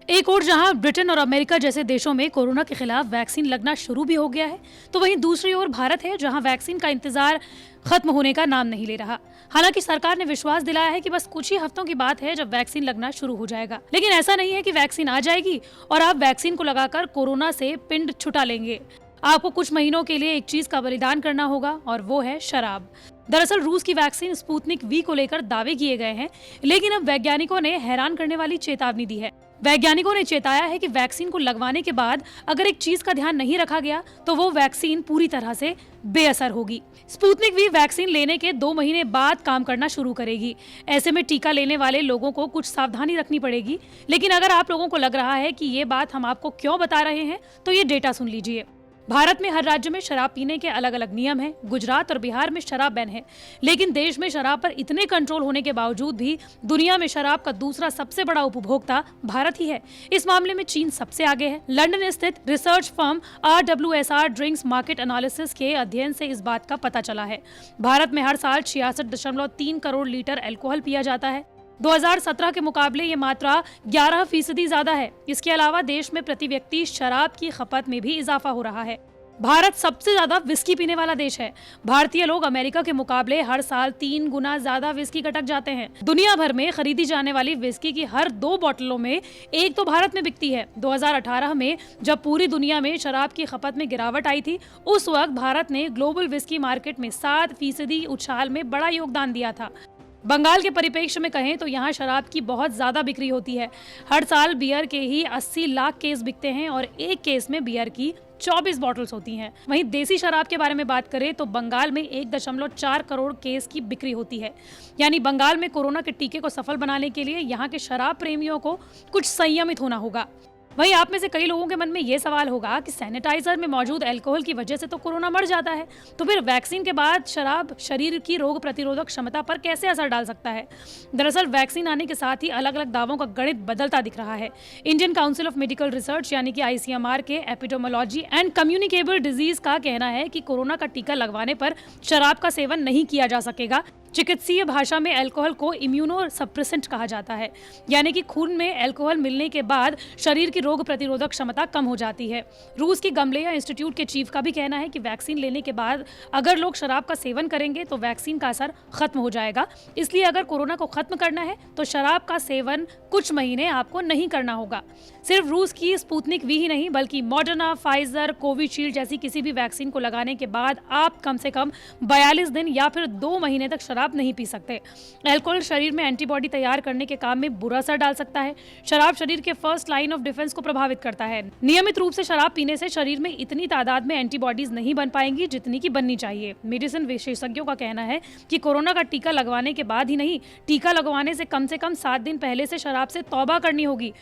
एक और जहां ब्रिटेन और अमेरिका जैसे देशों में कोरोना के खिलाफ वैक्सीन लगना शुरू भी हो गया है, तो वहीं दूसरी ओर भारत है जहां वैक्सीन का इंतजार खत्म होने का नाम नहीं ले रहा। हालांकि सरकार ने विश्वास दिलाया है कि बस कुछ ही हफ्तों की बात है जब वैक्सीन लगना शुरू हो जाएगा, लेकिन ऐसा नहीं है कि वैक्सीन आ जाएगी और आप वैक्सीन को लगाकर कोरोना से पिंड छुटा लेंगे। आपको कुछ महीनों के लिए एक चीज का बलिदान करना होगा और वो है शराब। दरअसल रूस की वैक्सीन स्पुतनिक वी को लेकर दावे किए गए हैं, लेकिन अब वैज्ञानिकों ने हैरान करने वाली चेतावनी दी है। वैज्ञानिकों ने चेताया है कि वैक्सीन को लगवाने के बाद अगर एक चीज का ध्यान नहीं रखा गया तो वो वैक्सीन पूरी तरह से बेअसर होगी। स्पुतनिक वी वैक्सीन लेने के 2 महीने बाद काम करना शुरू करेगी। ऐसे में टीका लेने वाले लोगों को कुछ सावधानी रखनी पड़ेगी। लेकिन अगर आप लोगों को लग रहा है कि ये बात हम आपको क्यों बता रहे हैं, तो ये डेटा सुन लीजिए। भारत में हर राज्य में शराब पीने के अलग अलग नियम हैं। गुजरात और बिहार में शराब बैन है, लेकिन देश में शराब पर इतने कंट्रोल होने के बावजूद भी दुनिया में शराब का दूसरा सबसे बड़ा उपभोक्ता भारत ही है। इस मामले में चीन सबसे आगे है। लंदन स्थित research firm RWSR drinks market analysis के अध्ययन से इस बात का पता चला है। भारत में हर साल 66.3 करोड़ लीटर अल्कोहल पिया जाता है। 2017 के मुकाबले ये मात्रा 11% ज्यादा है। इसके अलावा देश में प्रति व्यक्ति शराब की खपत में भी इजाफा हो रहा है। भारत सबसे ज्यादा विस्की पीने वाला देश है। भारतीय लोग अमेरिका के मुकाबले हर साल 3 गुना ज्यादा विस्की गटक जाते हैं। दुनिया भर में खरीदी जाने वाली विस्की की हर 2 बोतलों में एक तो भारत में बिकती है। 2018 में जब पूरी दुनिया में शराब की खपत में गिरावट आई थी, उस वक्त भारत ने ग्लोबल विस्की मार्केट में 7% उछाल में बड़ा योगदान दिया था। बंगाल के परिप्रेक्ष्य में कहें तो यहाँ शराब की बहुत ज्यादा बिक्री होती है। हर साल बियर के ही 80 लाख केस बिकते हैं और एक केस में बियर की 24 बॉटल्स होती हैं। वहीं देसी शराब के बारे में बात करें तो बंगाल में 1.4 करोड़ केस की बिक्री होती है। यानी बंगाल में कोरोना के टीके को सफल बनाने के लिए यहाँ के शराब प्रेमियों को कुछ संयमित होना होगा। वहीं आप में से कई लोगों के मन में ये सवाल होगा कि सैनिटाइजर में मौजूद अल्कोहल की वजह से तो कोरोना मर जाता है, तो फिर वैक्सीन के बाद शराब शरीर की रोग प्रतिरोधक क्षमता पर कैसे असर डाल सकता है। दरअसल वैक्सीन आने के साथ ही अलग अलग दावों का गणित बदलता दिख रहा है। Indian council of medical research यानी कि ICMR के एपिडेमियोलॉजी एंड कम्युनिकेबल डिजीज का कहना है कि कोरोना का टीका लगवाने पर शराब का सेवन नहीं किया जा सकेगा। चिकित्सीय भाषा में अल्कोहल को इम्यूनो सप्रेसेंट कहा जाता है, यानी कि खून में अल्कोहल मिलने के बाद शरीर की रोग प्रतिरोधक क्षमता कम हो जाती है। रूस की गमलेया इंस्टीट्यूट के चीफ का भी कहना है कि वैक्सीन लेने के बाद अगर लोग शराब का सेवन करेंगे तो वैक्सीन का असर खत्म हो जाएगा। इसलिए अगर कोरोना को खत्म करना है तो शराब का सेवन कुछ महीने आपको नहीं करना होगा। सिर्फ रूस की स्पुतनिक वी ही नहीं, बल्कि मॉडर्ना, फाइजर, कोविशील्ड जैसी किसी भी वैक्सीन को लगाने के बाद आप कम से कम 42 दिन या फिर 2 महीने तक शराब नहीं पी सकते। अल्कोहल शरीर में एंटीबॉडी तैयार करने के काम में बुरा असर डाल सकता है। शराब शरीर के फर्स्ट लाइन ऑफ डिफेंस को प्रभावित करता है। नियमित रूप से शराब पीने से शरीर में इतनी तादाद में एंटीबॉडीज नहीं बन पाएंगी जितनी की बननी चाहिए। मेडिसिन विशेषज्ञों का कहना है कि कोरोना का टीका लगवाने के बाद ही नहीं, टीका लगवाने से कम 7 दिन पहले से शराब से तौबा करनी होगी।